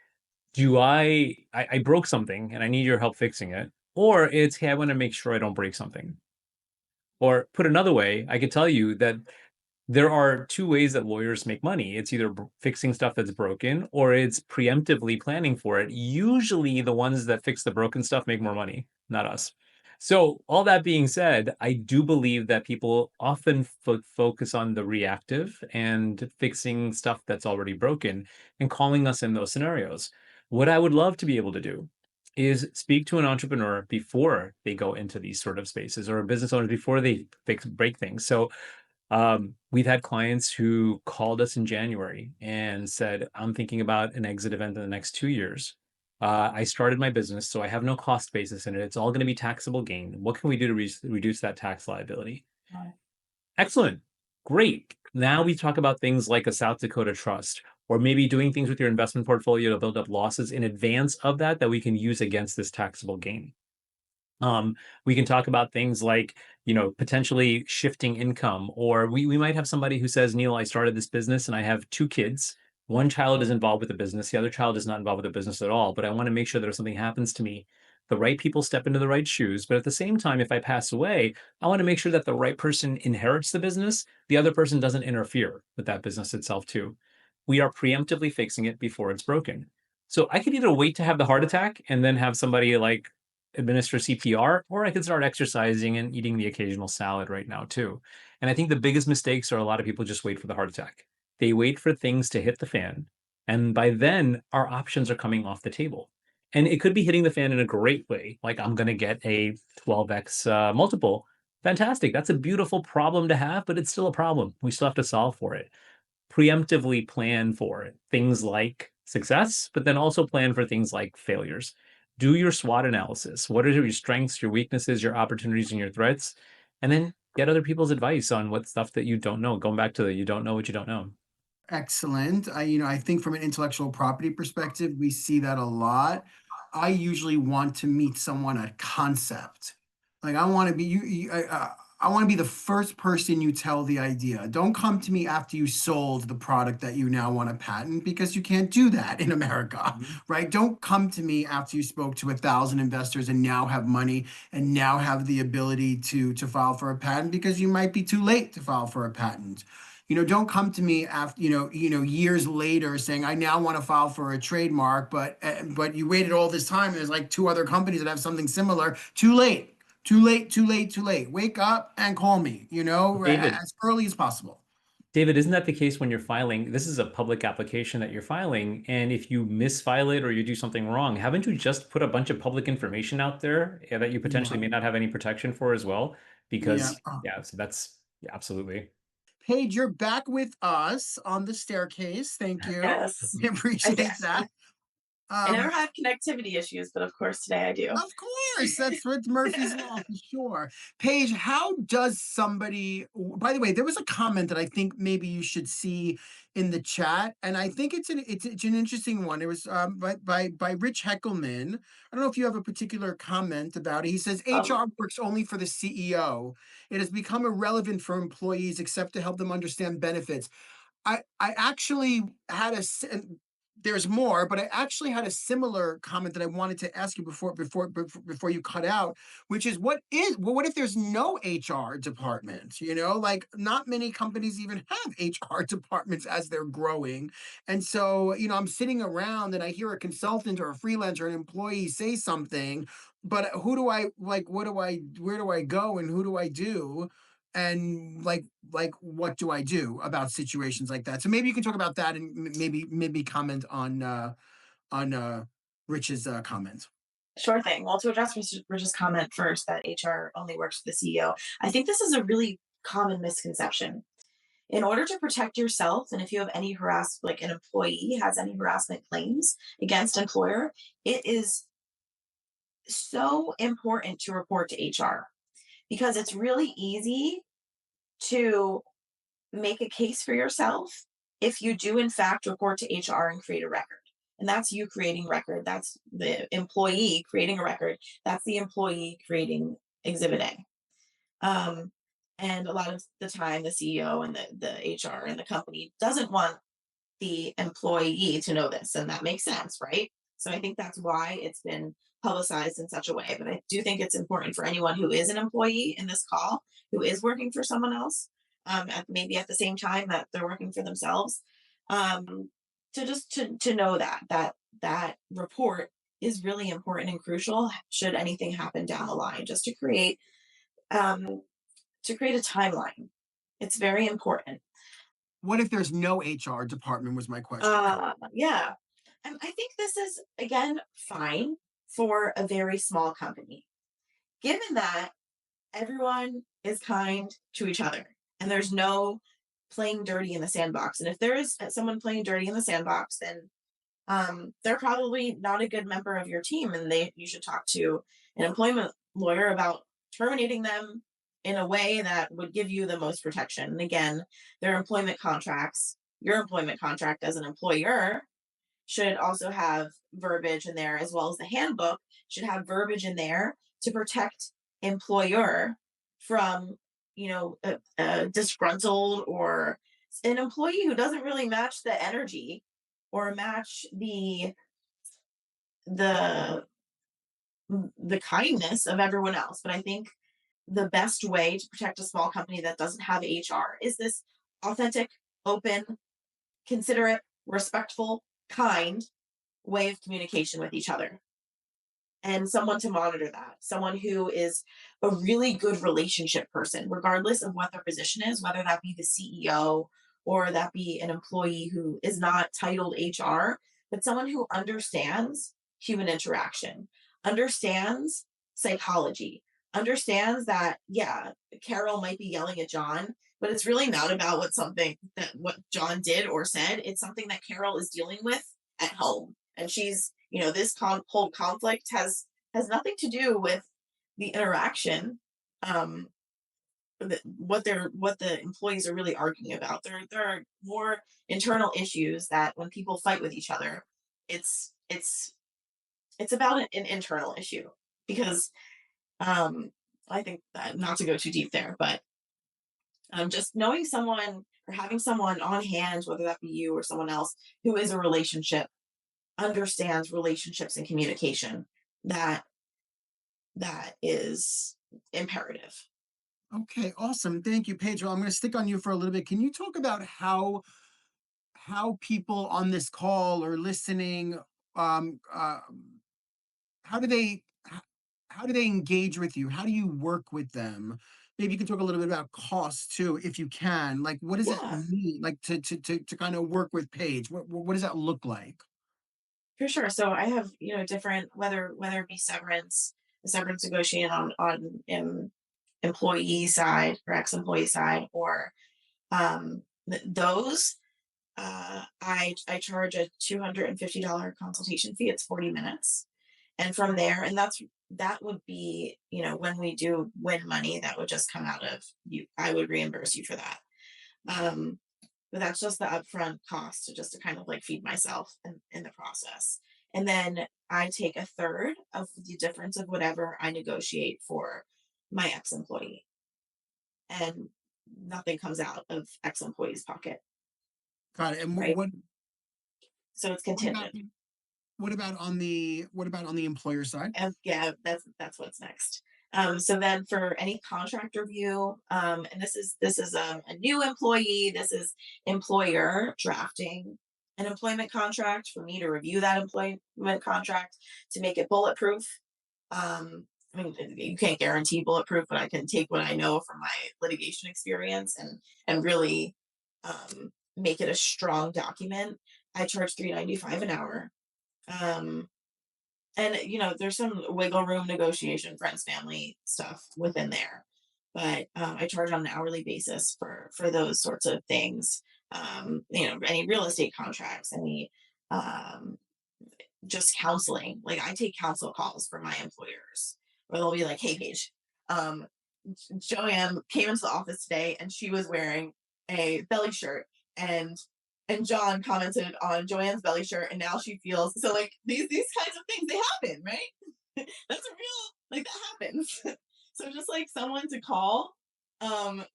do I broke something and I need your help fixing it, or it's, hey, I want to make sure I don't break something. Or put another way, I could tell you that there are two ways that lawyers make money. It's either fixing stuff that's broken, or it's preemptively planning for it. Usually, the ones that fix the broken stuff make more money, not us. So, all that being said, I do believe that people often focus on the reactive and fixing stuff that's already broken and calling us in those scenarios. What I would love to be able to do is speak to an entrepreneur before they go into these sort of spaces, or a business owner before they break things. So, we've had clients who called us in January and said, I'm thinking about an exit event in the next 2 years. I started my business, so I have no cost basis in it. It's all going to be taxable gain. What can we do to reduce that tax liability? Excellent. Great. Now we talk about things like a South Dakota trust, or maybe doing things with your investment portfolio to build up losses in advance of that we can use against this taxable gain. We can talk about things like, potentially shifting income, or we might have somebody who says, Neil, I started this business and I have two kids. One child is involved with the business, the other child is not involved with the business at all. But I want to make sure that if something happens to me, the right people step into the right shoes. But at the same time, if I pass away, I want to make sure that the right person inherits the business. The other person doesn't interfere with that business itself, too. We are preemptively fixing it before it's broken. So I could either wait to have the heart attack and then have somebody like administer CPR, or I could start exercising and eating the occasional salad right now too. And I think the biggest mistakes are a lot of people just wait for the heart attack. They wait for things to hit the fan, and by then our options are coming off the table. And it could be hitting the fan in a great way, like I'm going to get a 12x multiple. Fantastic. That's a beautiful problem to have, but it's still a problem. We still have to solve for it. Preemptively plan for it. Things like success, but then also plan for things like failures. Do your SWOT analysis. What are your strengths, your weaknesses, your opportunities, and your threats? And then get other people's advice on what stuff that you don't know. Going back to the you don't know what you don't know. Excellent. I think from an intellectual property perspective, we see that a lot. I usually want to meet someone at concept. Like I want to be I want to be the first person you tell the idea. Don't come to me after you sold the product that you now want to patent, because you can't do that in America, right? Don't come to me after you spoke to 1,000 investors and now have money and now have the ability to file for a patent, because you might be too late to file for a patent. Don't come to me after, years later saying, I now want to file for a trademark, but you waited all this time. There's like two other companies that have something similar. Too late, too late, too late, too late. Wake up and call me, David, as early as possible. David, isn't that the case when you're filing? This is a public application that you're filing, and if you misfile it or you do something wrong, haven't you just put a bunch of public information out there that you potentially Yeah. may not have any protection for as well? Yeah. Because, yeah, so that's yeah, absolutely. Paige, you're back with us on the staircase. Thank you. Yes, We I did. appreciate that. I never Um, had connectivity issues, but of course today I do. Of course, that's what Murphy's Law for sure. Paige, how does somebody, by the way, there was a comment that I think maybe you should see in the chat, and I think it's an interesting one. It was by Rich Heckelman. I don't know if you have a particular comment about it. He says Um, HR works only for the CEO. It has become irrelevant for employees except to help them understand benefits. I actually had there's more, but I actually had a similar comment that I wanted to ask you before you cut out, which is what if there's no HR department? Like not many companies even have HR departments as they're growing. And so, I'm sitting around and I hear a consultant or a freelancer, an employee say something, but who do I like, where do I go and who do I do? And what do I do about situations like that? So maybe you can talk about that and maybe comment on Rich's comment. Sure thing. Well, to address Rich's comment first that HR only works for the CEO, I think this is a really common misconception. In order to protect yourself, and if you have any like an employee has any harassment claims against employer, it is so important to report to HR because it's really easy to make a case for yourself if you do in fact report to HR and create a record. And that's you creating record. That's the employee creating a record. That's the employee creating exhibit A. Um, and a lot of the time, the CEO and the HR and the company doesn't want the employee to know this, and that makes sense, right? So I think that's why it's been publicized in such a way. But I do think it's important for anyone who is an employee in this call, who is working for someone else, maybe at the same time that they're working for themselves, um, to just to know that report is really important and crucial should anything happen down the line, just um, to create a timeline. It's very important. What if there's no HR department was my question. Yeah. I think this is, again, fine for a very small company, given that everyone is kind to each other and there's no playing dirty in the sandbox. And if there is someone playing dirty in the sandbox, then they're probably not a good member of your team, and you should talk to an employment lawyer about terminating them in a way that would give you the most protection. And again, their employment contracts, your employment contract as an employer should also have verbiage in there, as well as the handbook should have verbiage in there to protect employer from, a disgruntled or an employee who doesn't really match the energy or match the the kindness of everyone else. But I think the best way to protect a small company that doesn't have HR is this authentic, open, considerate, respectful, kind way of communication with each other. And someone to monitor that, someone who is a really good relationship person, regardless of what their position is, whether that be the CEO or that be an employee who is not titled HR, but someone who understands human interaction, understands psychology, understands that, yeah, Carol might be yelling at John, but it's really not about what John did or said. It's something that Carol is dealing with at home. And she's, this whole conflict has nothing to do with the interaction, um, what the employees are really arguing about. There are more internal issues that when people fight with each other, it's about an internal issue because I think that not to go too deep there, but just knowing someone or having someone on hand, whether that be you or someone else who is a relationship, understands relationships and communication, that is imperative. Okay, awesome. Thank you, Pedro. I'm going to stick on you for a little bit. Can you talk about how people on this call or listening, um, uh, how do they how do they engage with you? How do you work with them? maybe you can talk a little bit about costs too, if you can. Like, what does it Yeah, mean, like to kind of work with Paige? What does that look like? for sure. So I have, different, whether it be the severance negotiation on employee side or ex-employee side, or those, I charge a $250 consultation fee. It's 40 minutes. And from there, and that would be, when we do win money, that would just come out of you. I would reimburse you for that. Um, but that's just the upfront cost to kind of like feed myself in the process. And then I take a third of the difference of whatever I negotiate for my ex-employee, and nothing comes out of ex-employee's pocket, Got it. And right? So it's what about contingent. what about on the employer side? And yeah, that's what's next. So then for any contract review, and this is a new employee. This is employer drafting an employment contract for me to review that employment contract to make it bulletproof. I mean, you can't guarantee bulletproof, but I can take what I know from my litigation experience and really make it a strong document. I charge $3.95 an hour. Um, and there's some wiggle room negotiation, friends, family stuff within there, but I charge on an hourly basis for those sorts of things. Any real estate contracts, any um, just counseling. Like, I take counsel calls for my employers, where they'll be like, "Hey, Paige, um, Joanne came into the office today and she was wearing a belly shirt, and John commented on Joanne's belly shirt, and now she feels so." Like, these kinds of things, they happen, right? That's a real, like, that happens. So just like someone to call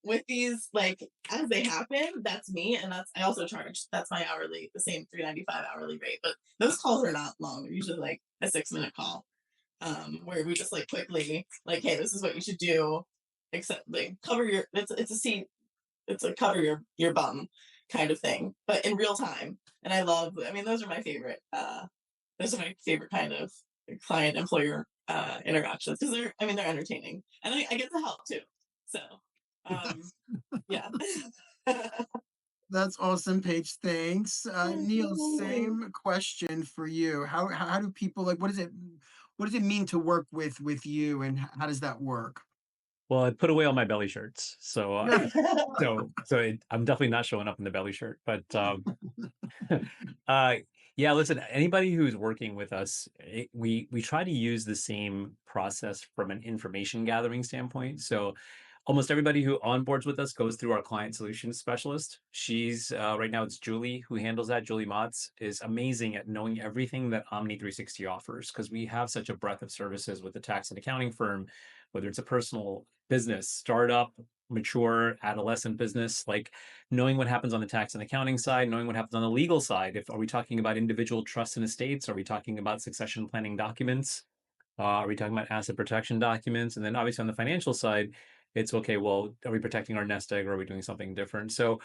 with these, like, as they happen, that's me. And I also charge, that's my hourly, the same 3.95 hourly rate. But those calls are not long. They're usually like a 6-minute call, where we just like quickly, like, "Hey, this is what you should do, except like cover your, it's a seat, it's a cover your bum kind of thing, but in real time." And I mean, those are my favorite kind of client employer interactions, because they're entertaining, and I get to help too. So yeah. That's awesome, Paige. Thanks. Neil, same question for you. How do people, like, what does it mean to work with you, and how does that work? Well, I put away all my belly shirts, so I'm definitely not showing up in the belly shirt. But uh, yeah, listen, anybody who's working with us, we try to use the same process from an information gathering standpoint. So almost everybody who onboards with us goes through our client solutions specialist. She's right now it's Julie who handles that. Julie Motz is amazing at knowing everything that Omni 360 offers, because we have such a breadth of services with the tax and accounting firm, whether it's a personal business, startup, mature, adolescent business, like knowing what happens on the tax and accounting side, knowing what happens on the legal side. If are we talking about individual trusts and estates? Are we talking about succession planning documents? Are we talking about asset protection documents? And then obviously on the financial side, it's okay, well, are we protecting our nest egg, or are we doing something different? So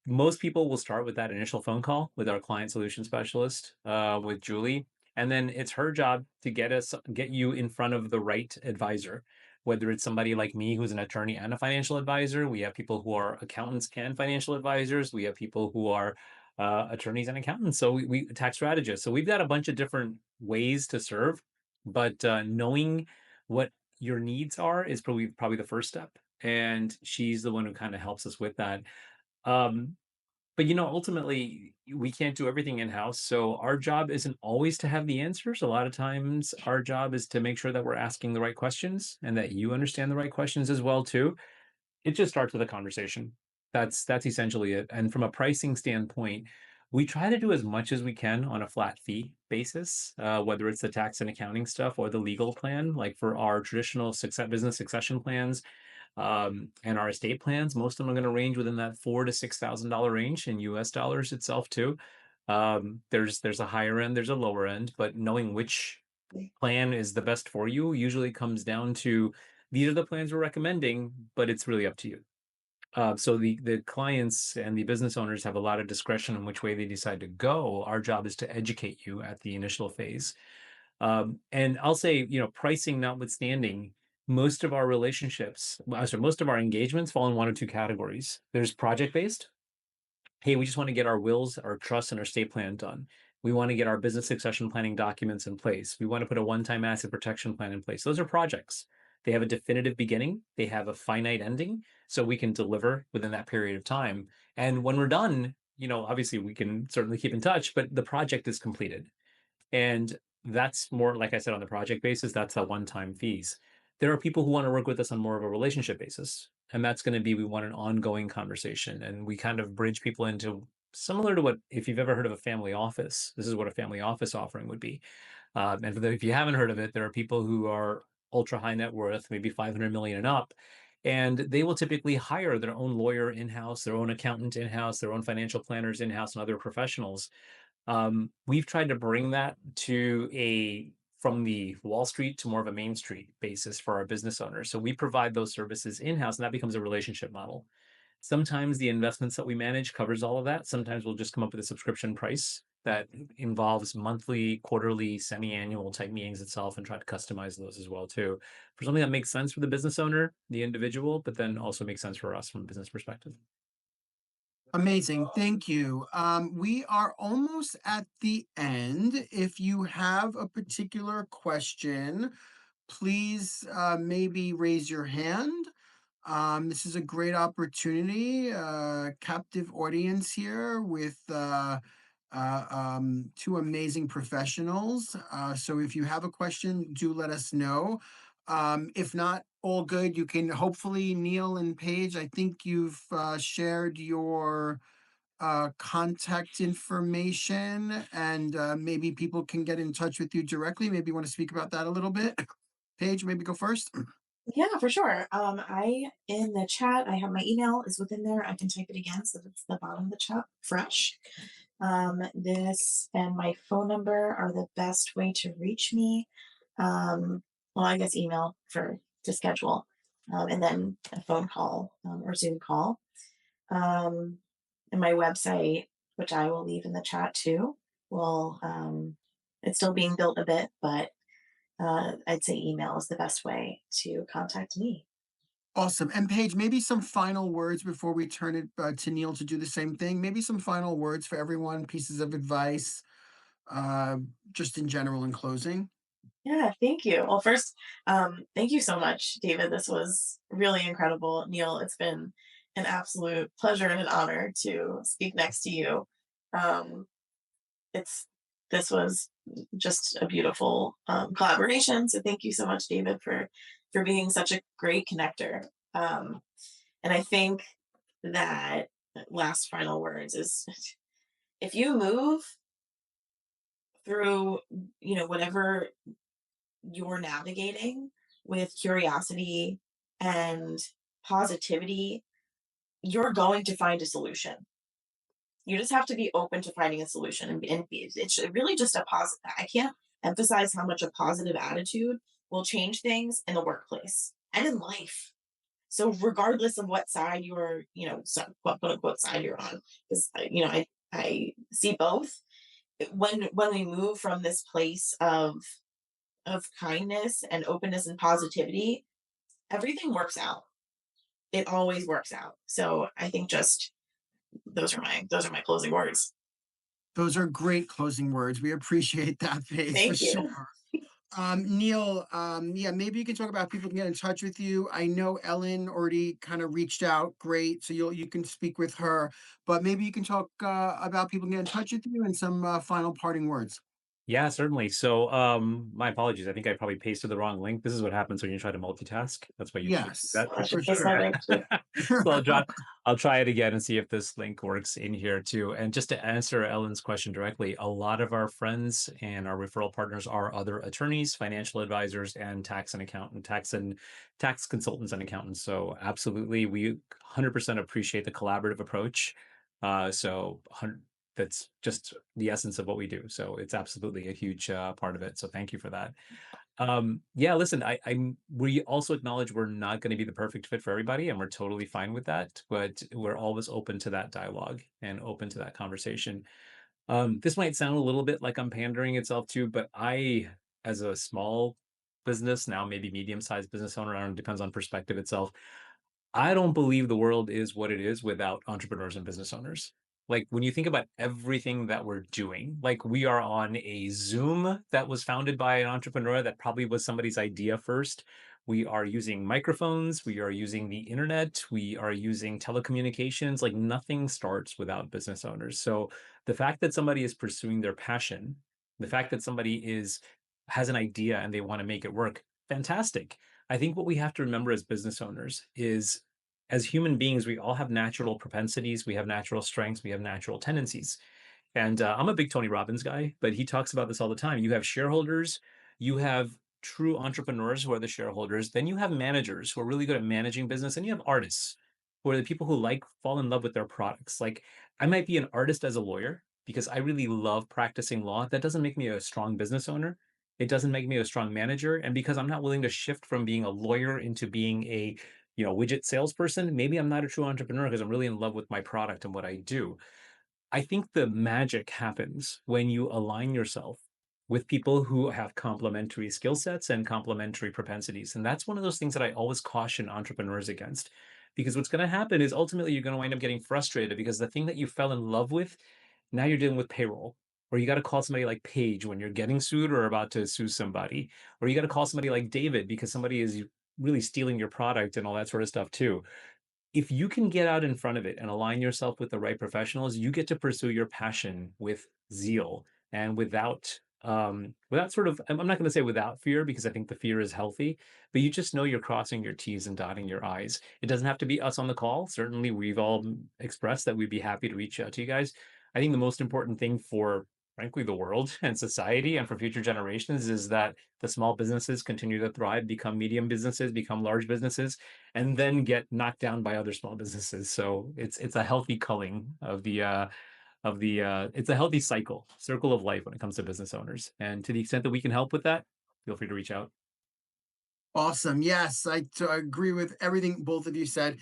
most people will start with that initial phone call with our client solution specialist, with Julie. And then it's her job to get you in front of the right advisor, whether it's somebody like me who's an attorney and a financial advisor. We have people who are accountants and financial advisors. We have people who are attorneys and accountants. So we tax strategists. So we've got a bunch of different ways to serve, but knowing what your needs are is probably the first step. And she's the one who kind of helps us with that. Um, but ultimately, we can't do everything in house. So our job isn't always to have the answers. A lot of times, our job is to make sure that we're asking the right questions and that you understand the right questions as well too. It just starts with a conversation. That's essentially it. And from a pricing standpoint, we try to do as much as we can on a flat fee basis, whether it's the tax and accounting stuff or the legal plan. Like for our traditional business succession plans, and our estate plans, most of them are going to range within that $4,000 to $6,000 range in US dollars itself too. There's a higher end, there's a lower end, but knowing which plan is the best for you usually comes down to, these are the plans we're recommending, but it's really up to you. So the clients and the business owners have a lot of discretion in which way they decide to go. Our job is to educate you at the initial phase. And I'll say, pricing notwithstanding, most of our relationships, sorry, most of our engagements fall in one of two categories. There's project based. Hey, we just want to get our wills, our trust, and our estate plan done. We want to get our business succession planning documents in place. We want to put a one-time asset protection plan in place. Those are projects. They have a definitive beginning. They have a finite ending, so we can deliver within that period of time. And when we're done, obviously we can certainly keep in touch, but the project is completed. And that's more, like I said, on the project basis, that's a one-time fees. There are people who want to work with us on more of a relationship basis. And that's going to be, we want an ongoing conversation. And we kind of bridge people into similar to what, if you've ever heard of a family office, this is what a family office offering would be. And if you haven't heard of it, there are people who are ultra high net worth, maybe 500 million and up, and they will typically hire their own lawyer in-house, their own accountant in-house, their own financial planners in-house, and other professionals. We've tried to bring that to from the Wall Street to more of a Main Street basis for our business owners. So we provide those services in-house, and that becomes a relationship model. Sometimes the investments that we manage covers all of that. Sometimes we'll just come up with a subscription price that involves monthly, quarterly, semi-annual type meetings itself, and try to customize those as well too, for something that makes sense for the business owner, the individual, but then also makes sense for us from a business perspective. Amazing. Thank you. We are almost at the end. If you have a particular question, please maybe raise your hand. This is a great opportunity, captive audience here with two amazing professionals. So if you have a question, do let us know. If not, all good. You can hopefully, Neel and Paige, I think you've shared your contact information, and maybe people can get in touch with you directly. Maybe you want to speak about that a little bit. Paige, maybe go first. Yeah, for sure. I in the chat, I have my email is within there. I can type it again so it's the bottom of the chat, fresh. This and my phone number are the best way to reach me. Well, I guess email to schedule, and then a phone call or Zoom call. And my website, which I will leave in the chat too, will it's still being built a bit, but I'd say email is the best way to contact me. Awesome. And Paige, maybe some final words before we turn it to Neel to do the same thing. Maybe some final words for everyone, pieces of advice, just in general in closing. Yeah, thank you. Well, first, thank you so much, David. This was really incredible. Neel, it's been an absolute pleasure and an honor to speak next to you. This was just a beautiful collaboration. So thank you so much, David, for being such a great connector. And I think that last final words is if you move through, whatever you're navigating with curiosity and positivity, you're going to find a solution. You just have to be open to finding a solution, and it's really just a positive. I can't emphasize how much a positive attitude will change things in the workplace and in life. So regardless of what side you're, quote unquote side you're on, because I see both. When we move from this place of kindness and openness and positivity, everything works out. It always works out. So I think just those are my closing words. Those are great closing words. We appreciate that, Paige, Thank for you. sure. Neel, yeah, maybe you can talk about people can get in touch with you. I know Ellen already kind of reached out. Great. So you can speak with her, but maybe you can talk about people can get in touch with you and some final parting words. Yeah, certainly. So, my apologies. I think I probably pasted the wrong link. This is what happens when you try to multitask. That's why you should do Yes, that. I should for post my sure. link too. So I'll try it again and see if this link works in here too. And just to answer Ellen's question directly, a lot of our friends and our referral partners are other attorneys, financial advisors, and tax consultants and accountants. So absolutely, we 100% appreciate the collaborative approach. That's just the essence of what we do. So it's absolutely a huge part of it. So thank you for that. Yeah, listen, we also acknowledge we're not going to be the perfect fit for everybody, and we're totally fine with that. But we're always open to that dialogue and open to that conversation. This might sound a little bit like I'm pandering itself too, but as a small business, now maybe medium-sized business owner. I don't know, depends on perspective itself. I don't believe the world is what it is without entrepreneurs and business owners. Like when you think about everything that we're doing, like we are on a Zoom that was founded by an entrepreneur that probably was somebody's idea first. We are using microphones, we are using the internet, we are using telecommunications. Like nothing starts without business owners. So the fact that somebody is pursuing their passion, the fact that somebody is has an idea and they want to make it work, fantastic. I think what we have to remember as business owners is as human beings, we all have natural propensities, we have natural strengths, we have natural tendencies. And I'm a big Tony Robbins guy, but he talks about this all the time. You have shareholders, you have true entrepreneurs who are the shareholders, then you have managers who are really good at managing business, and you have artists who are the people who like fall in love with their products. Like I might be an artist as a lawyer because I really love practicing law. That doesn't make me a strong business owner. It doesn't make me a strong manager. And because I'm not willing to shift from being a lawyer into being a widget salesperson, maybe I'm not a true entrepreneur because I'm really in love with my product and what I do. I think the magic happens when you align yourself with people who have complementary skill sets and complementary propensities. And that's one of those things that I always caution entrepreneurs against. Because what's going to happen is ultimately you're going to wind up getting frustrated because the thing that you fell in love with, now you're dealing with payroll. Or you got to call somebody like Paige when you're getting sued or about to sue somebody. Or you got to call somebody like David because somebody is really stealing your product and all that sort of stuff too. If you can get out in front of it and align yourself with the right professionals, you get to pursue your passion with zeal and without sort of, I'm not going to say without fear because I think the fear is healthy, but you just know you're crossing your T's and dotting your I's. It doesn't have to be us on the call. Certainly, we've all expressed that we'd be happy to reach out to you guys. I think the most important thing for frankly the world and society and for future generations is that the small businesses continue to thrive, become medium businesses, become large businesses, and then get knocked down by other small businesses. So it's a healthy culling of the it's a healthy circle of life when it comes to business owners. And to the extent that we can help with that, feel free to reach out. Awesome. Yes, I agree with everything both of you said.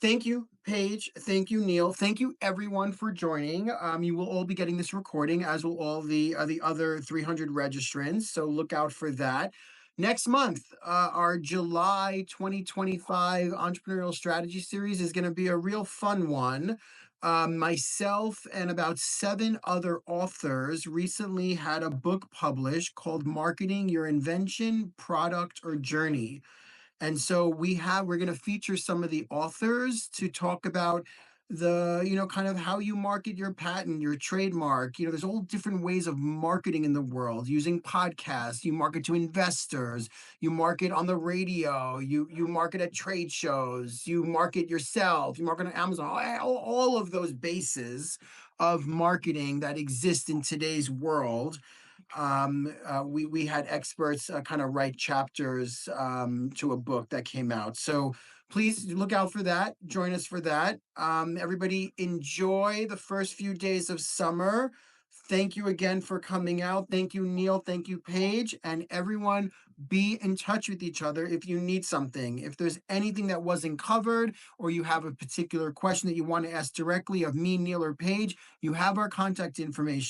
Thank you, Paige. Thank you, Neel. Thank you, everyone, for joining. You will all be getting this recording, as will all the other 300 registrants. So look out for that. Next month, our July 2025 Entrepreneurial Strategy Series is going to be a real fun one. Myself and about 7 other authors recently had a book published called Marketing Your Invention, Product, or Journey. And so we're going to feature some of the authors to talk about kind of how you market your patent, your trademark. There's all different ways of marketing in the world. Using podcasts, you market to investors, you market on the radio, you market at trade shows, you market yourself, you market on Amazon, all of those bases of marketing that exist in today's world. We had experts kind of write chapters to a book that came out. So please look out for that. Join us for that. Everybody enjoy the first few days of summer. Thank you again for coming out. Thank you, Neel. Thank you, Paige. And everyone, be in touch with each other if you need something. If there's anything that wasn't covered or you have a particular question that you want to ask directly of me, Neel, or Paige, you have our contact information.